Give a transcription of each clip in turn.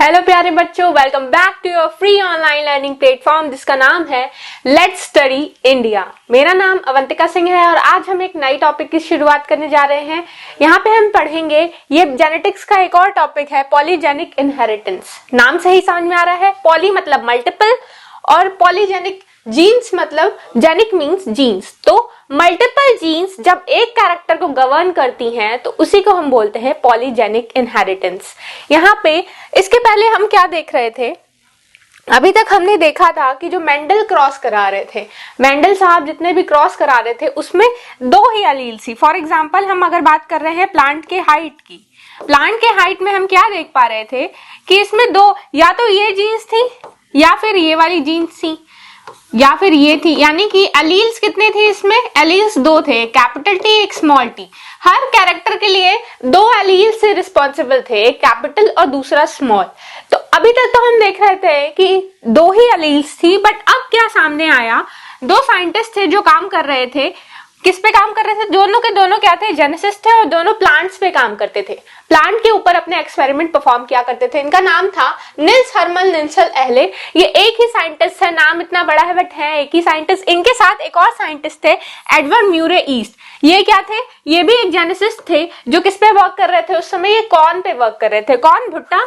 Hello प्यारे बच्चों, welcome back to your free online learning platform जिसका नाम है लेट्स स्टडी इंडिया। मेरा नाम अवंतिका सिंह है और आज हम एक नई टॉपिक की शुरुआत करने जा रहे हैं। यहाँ पे हम पढ़ेंगे, ये जेनेटिक्स का एक और टॉपिक है, पॉलीजेनिक इनहेरिटेंस। नाम से ही समझ में आ रहा है, पॉली मतलब मल्टीपल और पॉलीजेनिक जीन्स मतलब जेनिक मीन्स जीन्स। तो मल्टीपल जीन्स जब एक कैरेक्टर को गवर्न करती हैं तो उसी को हम बोलते हैं पॉलीजेनिक इनहेरिटेंस। यहाँ पे इसके पहले हम क्या देख रहे थे, अभी तक हमने देखा था कि जो मेंडल क्रॉस करा रहे थे, मेंडल साहब जितने भी क्रॉस करा रहे थे उसमें दो ही अलील थी। फॉर एग्जाम्पल हम अगर बात कर रहे हैं प्लांट के हाइट की, प्लांट के हाइट में हम क्या देख पा रहे थे कि इसमें दो, या तो ये जीन्स थी या फिर ये वाली जीन्स थी या फिर ये थी, यानी कि एलील्स कितने थे इसमें, एलील्स दो थे, कैपिटल टी एक स्मॉल टी। हर कैरेक्टर के लिए दो एलील्स से रिस्पॉन्सिबल थे, एक कैपिटल और दूसरा स्मॉल। तो अभी तक तो हम देख रहे थे कि दो ही एलील्स थी, बट अब क्या सामने आया, दो साइंटिस्ट थे जो काम कर रहे थे। किस पे काम कर रहे थे, दोनों के दोनों क्या थे, जेनेसिस्ट थे और दोनों प्लांट्स पे काम करते थे, प्लांट के ऊपर अपने एक्सपेरिमेंट परफॉर्म किया करते थे। इनका नाम था निल्स हर्मन निल्सन एहले। ये एक ही साइंटिस्ट है, नाम इतना बड़ा है बट है एक ही साइंटिस्ट। इनके साथ एक और साइंटिस्ट थे, एडवर्ड म्यूरे ईस्ट। ये क्या थे, ये भी एक जेनेसिस्ट थे जो किस पे वर्क कर रहे थे उस समय, ये कॉर्न पे वर्क कर रहे थे, कॉर्न भुट्टा।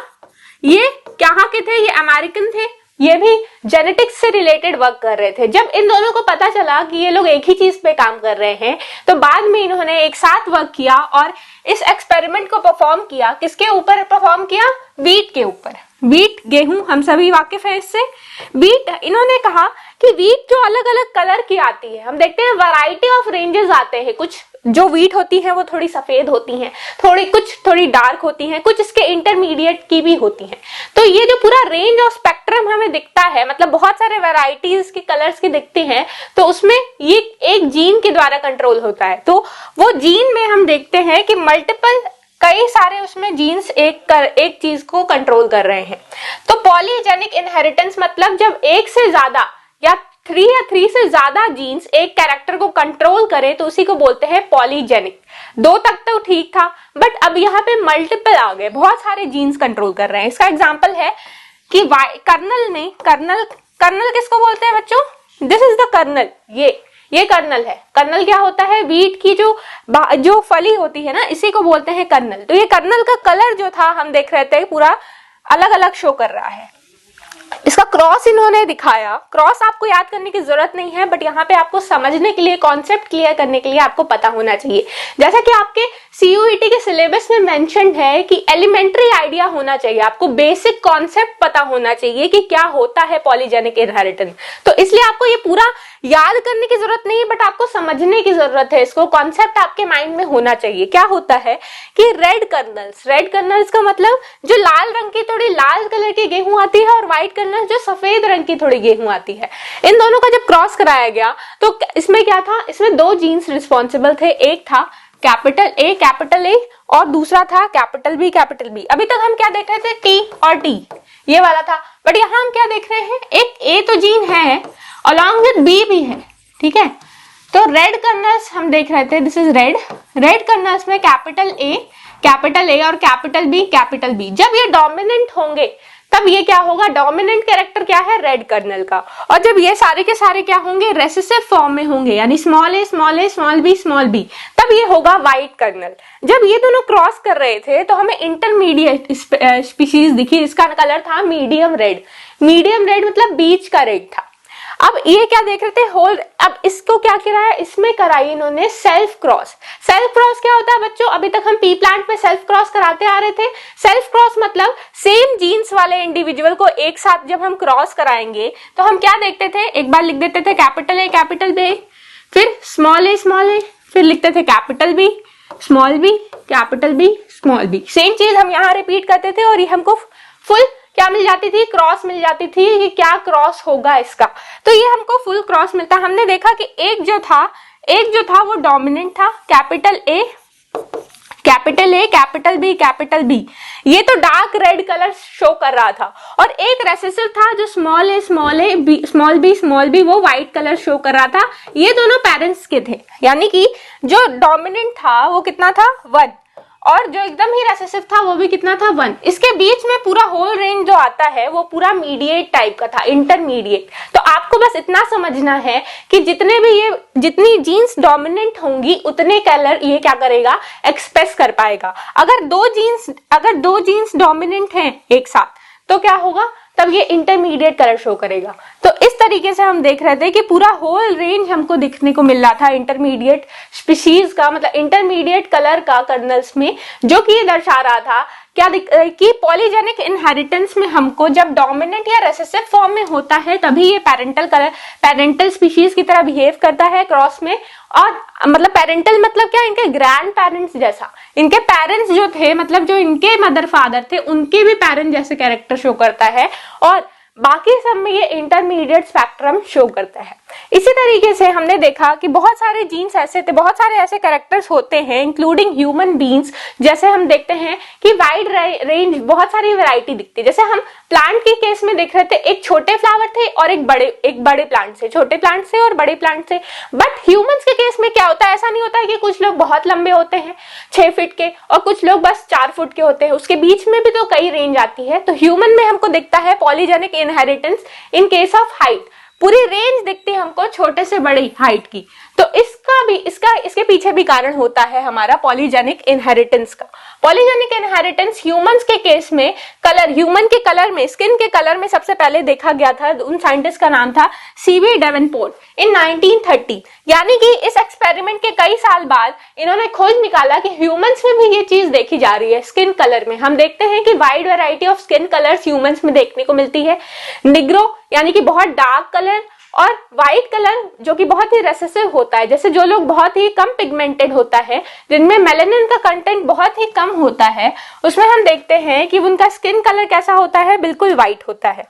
ये कहाँ के थे, ये अमेरिकन थे, ये भी जेनेटिक्स से रिलेटेड वर्क कर रहे थे। जब इन दोनों को पता चला कि ये लोग एक ही चीज पे काम कर रहे हैं तो बाद में इन्होंने एक साथ वर्क किया और इस एक्सपेरिमेंट को परफॉर्म किया। किसके ऊपर परफॉर्म किया, वीट के ऊपर। वीट, गेहूं, हम सभी वाकिफ हैं इससे। वीट, इन्होंने कहा कि वीट जो अलग अलग कलर की आती है, हम देखते हैं वैरायटी ऑफ रेंजेस आते हैं। कुछ जो वीट होती है वो थोड़ी सफेद होती हैं, थोड़ी डार्क होती हैं, कुछ इसके इंटरमीडिएट की भी होती हैं। तो ये जो पूरा रेंज ऑफ स्पेक्ट्रम हमें दिखता है, मतलब बहुत सारे वैरायटीज के कलर्स की दिखते हैं, तो उसमें ये एक जीन के द्वारा कंट्रोल होता है। तो वो जीन में हम देखते हैं कि मल्टीपल, कई सारे उसमें जीन्स एक चीज को कंट्रोल कर रहे हैं। तो पॉलीजेनिक इनहेरिटेंस मतलब जब एक से ज्यादा या थ्री से ज्यादा जीन्स एक कैरेक्टर को कंट्रोल करे तो उसी को बोलते हैं पॉलीजेनिक। दो तक तो ठीक था, बट अब यहाँ पे मल्टीपल आ गए, बहुत सारे जीन्स कंट्रोल कर रहे हैं। इसका एग्जांपल है कि कर्नल में, कर्नल किसको बोलते हैं बच्चों, दिस इज द कर्नल, ये कर्नल है। कर्नल क्या होता है, वीट की जो फली होती है ना, इसी को बोलते हैं कर्नल। तो ये कर्नल का कलर जो था हम देख रहे थे पूरा अलग अलग शो कर रहा है। इसका क्रॉस इन्होंने दिखाया। क्रॉस आपको याद करने की जरूरत नहीं है, बट यहाँ पे आपको समझने के लिए, कॉन्सेप्ट क्लियर करने के लिए आपको पता होना चाहिए। जैसा कि आपके सीयूईटी के सिलेबस में मेंशन्ड है कि एलिमेंट्री आइडिया होना चाहिए, आपको बेसिक कॉन्सेप्ट पता होना चाहिए कि क्या होता है पॉलीजेनिक इनहेरिटेंस। तो इसलिए आपको ये पूरा याद करने की जरूरत नहीं है, बट आपको समझने की जरूरत है। इसको कॉन्सेप्ट आपके माइंड में होना चाहिए। क्या होता है कि रेड कर्नल्स का मतलब जो लाल रंग की, थोड़ी लाल कलर की गेहूं आती है, और व्हाइट कर्नल जो सफेद रंग की थोड़ी गेहूं आती है। इन दोनों का जब क्रॉस कराया गया तो इसमें क्या था, इसमें दो जीन्स रिस्पॉन्सिबल थे। एक था कैपिटल ए और दूसरा था कैपिटल बी। अभी तक हम क्या देख रहे थे, टी और टी, ये वाला था। बट यहाँ हम क्या देख रहे हैं, एक ए तो जीन है अलॉन्ग विद बी भी है, ठीक है। तो रेड कर्नल्स हम देख रहे थे, दिस इज रेड कर्नल्स में कैपिटल ए और कैपिटल बी। जब ये डोमिनेंट होंगे तब ये क्या होगा, डोमिनेंट कैरेक्टर क्या है, रेड कर्नल का। और जब ये सारे के सारे क्या होंगे, रेसेसिव फॉर्म में होंगे, यानी स्मॉल बी, तब ये होगा व्हाइट कर्नल। जब ये दोनों क्रॉस कर रहे थे तो हमें इंटरमीडिएट स्पीशीज दिखी, इसका कलर था मीडियम रेड मतलब बीच का रेड था। अब ये क्या देख रहे थे, होल। अब इसको क्या कराया, इसमें कराई इन्होंने सेल्फ क्रॉस क्या होता है बच्चों, अभी तक हम पी प्लांट में सेल्फ क्रॉस कराते आ रहे थे। सेल्फ क्रॉस मतलब सेम जीन्स वाले इंडिविजुअल को एक साथ जब हम क्रॉस कराएंगे तो हम क्या देखते थे, एक बार लिख देते थे कैपिटल बी, फिर स्मॉल ए, फिर लिखते थे capital B, capital B, small B. Same चीज हम यहाँ रिपीट करते थे और ये हमको फुल क्या मिल जाती थी, क्रॉस मिल जाती थी कि क्या क्रॉस होगा इसका। तो ये हमको फुल क्रॉस मिलता। हमने देखा कि एक जो था वो डोमिनेंट था, कैपिटल ए, कैपिटल बी, ये तो डार्क रेड कलर शो कर रहा था, और एक रेसेसिव था जो स्मॉल बी वो व्हाइट कलर शो कर रहा था। ये दोनों पेरेंट्स के थे, यानी कि जो डोमिनेंट था वो कितना था, 1, और जो एकदम ही रेसेसिव था वो भी कितना था 1। इसके बीच में पूरा होल रेंज जो आता है वो पूरा मीडिएट टाइप का था, इंटरमीडिएट। तो आपको बस इतना समझना है कि जितनी जीन्स डोमिनेंट होंगी उतने कलर ये क्या करेगा, एक्सप्रेस कर पाएगा। अगर दो जीन्स डोमिनेंट हैं एक साथ तो क्या होगा, तब ये इंटरमीडिएट कलर शो करेगा। तो इस तरीके से हम देख रहे थे कि पूरा होल रेंज हमको दिखने को मिल रहा था इंटरमीडिएट स्पीशीज का, मतलब इंटरमीडिएट कलर का कर्नल्स में, जो कि ये दर्शा रहा था क्या कि पॉलीजेनिक इनहेरिटेंस में हमको जब डोमिनेंट या रेसेसिव फॉर्म में होता है तभी ये पेरेंटल स्पीशीज की तरह बिहेव करता है क्रॉस में। और मतलब पेरेंटल मतलब क्या, इनके ग्रैंड पेरेंट्स जैसा, इनके पेरेंट्स जो थे मतलब जो इनके मदर फादर थे उनके भी पेरेंट जैसे कैरेक्टर शो करता है, और बाकी सब में ये इंटरमीडिएट स्पेक्ट्रम शो करता है। इसी तरीके से हमने देखा कि बहुत सारे जीन्स ऐसे थे, बहुत सारे ऐसे कैरेक्टर्स होते हैं इंक्लूडिंग ह्यूमन बीइंग्स। जैसे हम देखते हैं कि वाइड रेंज, बहुत सारी वैरायटी दिखती है। जैसे हम प्लांट के केस में देख रहे थे, एक छोटे फ्लावर थे और एक बड़े प्लांट से, छोटे प्लांट से और बड़े प्लांट से। बट ह्यूमंस के केस में क्या होता है, ऐसा नहीं होता है कि कुछ लोग बहुत लंबे होते हैं 6 फीट के और कुछ लोग बस 4 फुट के होते हैं, उसके बीच में भी तो कई रेंज आती है। तो ह्यूमन में हमको दिखता है polygenic inheritance in case of height, पूरी रेंज दिखती है हमको छोटे से बड़ी हाइट की। तो इसके पीछे भी कारण होता है हमारा पॉलीजेनिक इनहेरिटेंस का। पॉलीजेनिक इनहेरिटेंस ह्यूमंस के केस में ह्यूमन के कलर में, स्किन के कलर में सबसे पहले देखा गया था, उन साइंटिस्ट का नाम था सीवी डेवेनपोर्ट इन 1930। यानी कि इस एक्सपेरिमेंट के कई साल बाद इन्होंने खोज निकाला कि ह्यूमंस में भी ये चीज देखी जा रही है। स्किन कलर में हम देखते हैं कि wide variety of skin colours humans में देखने को मिलती है। निग्रो यानी कि बहुत डार्क कलर, और व्हाइट कलर जो कि बहुत ही रेसेसिव होता है। जैसे जो लोग बहुत ही कम पिगमेंटेड होता है, जिनमें मेलानिन का कंटेंट बहुत ही कम होता है, उसमें हम देखते हैं कि उनका स्किन कलर कैसा होता है, बिल्कुल व्हाइट होता है।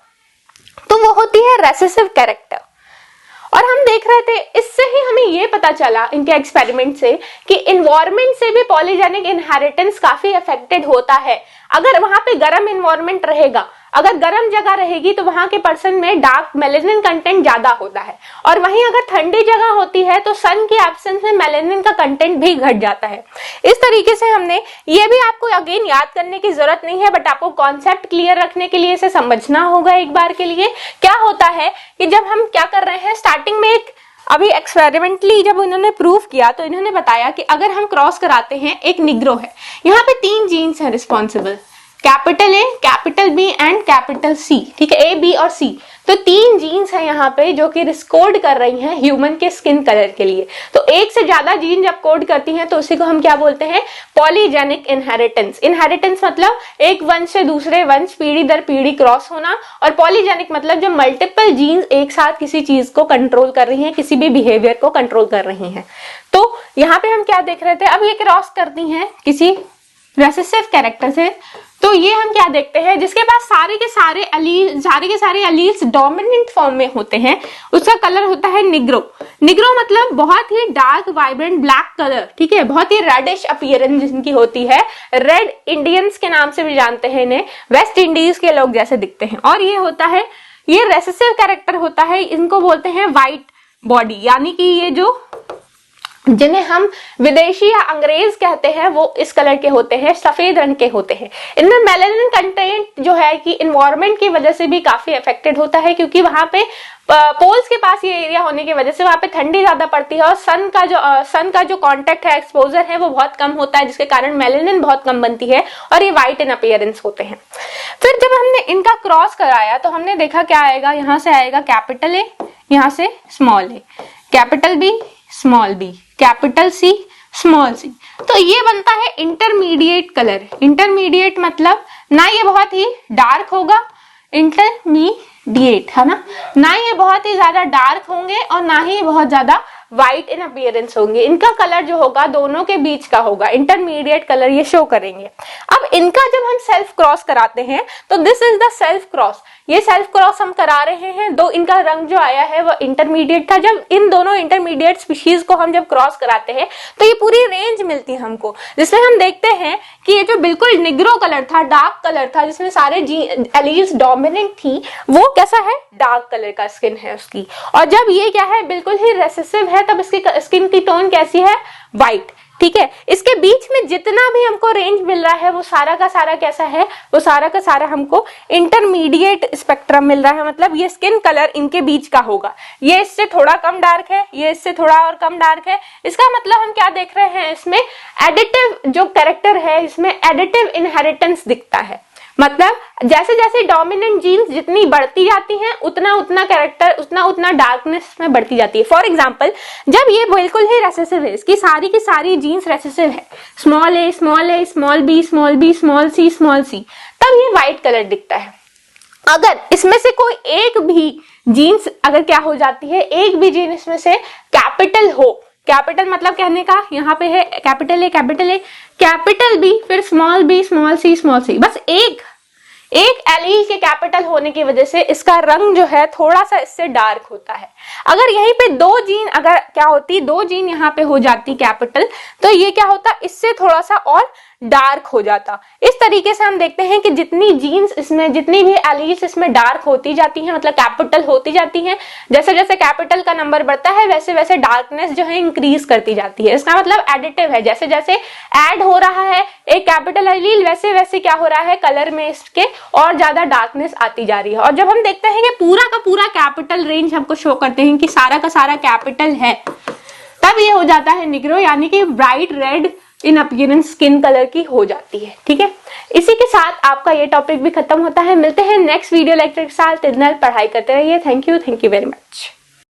तो वो होती है रेसेसिव कैरेक्टर। और हम देख रहे थे, इससे ही हमें ये पता चला इनके एक्सपेरिमेंट से कि इन्वायरमेंट से भी पॉलीजेनिक इनहेरिटेंस काफी अफेक्टेड होता है। अगर वहां पे गर्म इन्वायरमेंट रहेगा, अगर गर्म जगह रहेगी तो वहां के पर्सन में डार्क मेलानिन कंटेंट ज्यादा होता है, और वहीं अगर ठंडी जगह होती है तो सन की एब्सेंस में मेलानिन का कंटेंट भी घट जाता है। इस तरीके से हमने ये भी, आपको अगेन याद करने की जरूरत नहीं है, बट आपको कॉन्सेप्ट क्लियर रखने के लिए इसे समझना होगा एक बार के लिए। क्या होता है कि जब हम क्या कर रहे हैं, स्टार्टिंग में अभी एक्सपेरिमेंटली जब इन्होंने प्रूव किया तो इन्होंने बताया कि अगर हम क्रॉस कराते हैं, एक निग्रो है, यहाँ पे 3 जीन्स हैं responsible, capital A, capital B and capital C, ठीक है, ए बी और सी। तो 3 जीन्स है यहाँ पे जो कि कोड कर रही हैं ह्यूमन के स्किन कलर के लिए। तो एक से ज्यादा जीन जब कोड करती हैं तो उसी को हम क्या बोलते हैं, पॉलीजेनिक इनहेरिटेंस। इनहेरिटेंस मतलब एक वंश से दूसरे वंश पीढ़ी दर पीढ़ी क्रॉस होना, और पॉलीजेनिक मतलब जब मल्टीपल जीन्स एक साथ किसी चीज को कंट्रोल कर रही हैं, किसी भी बिहेवियर को कंट्रोल कर रही हैं। तो यहाँ पे हम क्या देख रहे थे, अब ये क्रॉस करती हैं किसी रेसेसिव कैरेक्टर से, तो ये हम क्या देखते हैं, जिसके पास सारे के सारे एलील्स डोमिनेंट फॉर्म में होते हैं, उसका कलर होता है निग्रो। निग्रो मतलब बहुत ही डार्क वाइब्रेंट ब्लैक कलर, ठीक है, बहुत ही रेडिश अपीयरेंस जिनकी होती है। रेड इंडियंस के नाम से भी जानते हैं इन्हें, वेस्ट इंडीज के लोग जैसे दिखते हैं। और ये होता है, ये रेसेसिव कैरेक्टर होता है, इनको बोलते हैं व्हाइट बॉडी, यानी कि ये जो जिन्हें हम विदेशी या अंग्रेज कहते हैं वो इस कलर के होते हैं, सफेद रंग के होते हैं। इनमें मेलानिन कंटेंट जो है कि इन्वायरमेंट की वजह से भी काफी अफेक्टेड होता है, क्योंकि वहां पे पोल्स के पास ये एरिया होने की वजह से वहां पे ठंडी ज्यादा पड़ती है, और सन का जो कांटेक्ट है, एक्सपोजर है, वो बहुत कम होता है, जिसके कारण मेलानिन बहुत कम बनती है और ये व्हाइट इन अपीयरेंस होते हैं। फिर जब हमने इनका क्रॉस कराया तो हमने देखा क्या आएगा, यहाँ से आएगा कैपिटल ए, यहाँ से small A, capital B, small B, capital C, small C. तो ये बनता है इंटरमीडिएट कलर। इंटरमीडिएट मतलब ना ये बहुत ही डार्क होगा, इंटरमीडिएट है ना ये बहुत ही ज्यादा डार्क होंगे और ना ही बहुत ज्यादा व्हाइट इन अपीयरेंस होंगे। इनका कलर जो होगा दोनों के बीच का होगा, इंटरमीडिएट कलर ये शो करेंगे। अब इनका जब हम सेल्फ क्रॉस कराते हैं तो this is the self cross. ये सेल्फ क्रॉस हम करा रहे हैं, दो इनका रंग जो आया है वो इंटरमीडिएट था। जब इन दोनों इंटरमीडिएट स्पीशीज को हम जब क्रॉस कराते हैं तो ये पूरी रेंज मिलती है हमको, जिसमें हम देखते हैं कि ये जो बिल्कुल निग्रो कलर था, डार्क कलर था, जिसमें सारे एलील्स डोमिनेंट थी, वो कैसा है, डार्क कलर का स्किन है उसकी। और जब ये क्या है, बिल्कुल ही रेसेसिव है, तब इसकी स्किन की टोन कैसी है, व्हाइट। ठीक है। इसके बीच में जितना भी हमको रेंज मिल रहा है वो सारा का सारा कैसा है, वो सारा का सारा हमको इंटरमीडिएट स्पेक्ट्रम मिल रहा है, मतलब ये स्किन कलर इनके बीच का होगा। ये इससे थोड़ा कम डार्क है, ये इससे थोड़ा और कम डार्क है। इसका मतलब हम क्या देख रहे हैं, इसमें एडिटिव जो कैरेक्टर है, इसमें एडिटिव इनहेरिटेंस दिखता है। मतलब जैसे जैसे डोमिनेंट जीन्स जितनी बढ़ती जाती हैं उतना उतना कैरेक्टर उतना डार्कनेस में बढ़ती जाती है। फॉर एग्जांपल जब ये बिल्कुल ही रेसेसिव है, इसकी सारी की सारी जीन्स रेसेसिव है, स्मॉल ए स्मॉल बी स्मॉल सी, तब ये व्हाइट कलर दिखता है। अगर इसमें से कोई एक भी जीन्स अगर क्या हो जाती है, एक भी जीन्स इसमें से कैपिटल हो, कैपिटल मतलब कहने का यहाँ पे है कैपिटल ए कैपिटल बी फिर स्मॉल बी स्मॉल सी, बस एक एलील के कैपिटल होने की वजह से इसका रंग जो है थोड़ा सा इससे डार्क होता है। अगर यहीं पे दो जीन अगर क्या होती, दो जीन यहाँ पे हो जाती कैपिटल, तो ये क्या होता, इससे थोड़ा सा और डार्क हो जाता। इस तरीके से हम देखते हैं कि जितनी जीन्स इसमें, जितनी भी एलील्स इसमें डार्क होती जाती हैं, मतलब कैपिटल होती जाती हैं, जैसे जैसे कैपिटल का नंबर बढ़ता है वैसे वैसे डार्कनेस जो है इंक्रीज करती जाती है। इसका मतलब एडिटिव है, जैसे जैसे ऐड हो रहा है एक कैपिटल एलील वैसे वैसे क्या हो रहा है, कलर में इसके और ज्यादा डार्कनेस आती जा रही है। और जब हम देखते हैं कि पूरा का पूरा कैपिटल रेंज हमको शो करते हैं कि सारा का सारा कैपिटल है, तब ये हो जाता है निग्रो, यानी कि ब्राइट रेड इन अपीयरेंस स्किन कलर की हो जाती है। ठीक है, इसी के साथ आपका ये टॉपिक भी खत्म होता है। मिलते हैं नेक्स्ट वीडियो लेक्चर के साथ। इतना पढ़ाई करते रहिए। Thank you very much.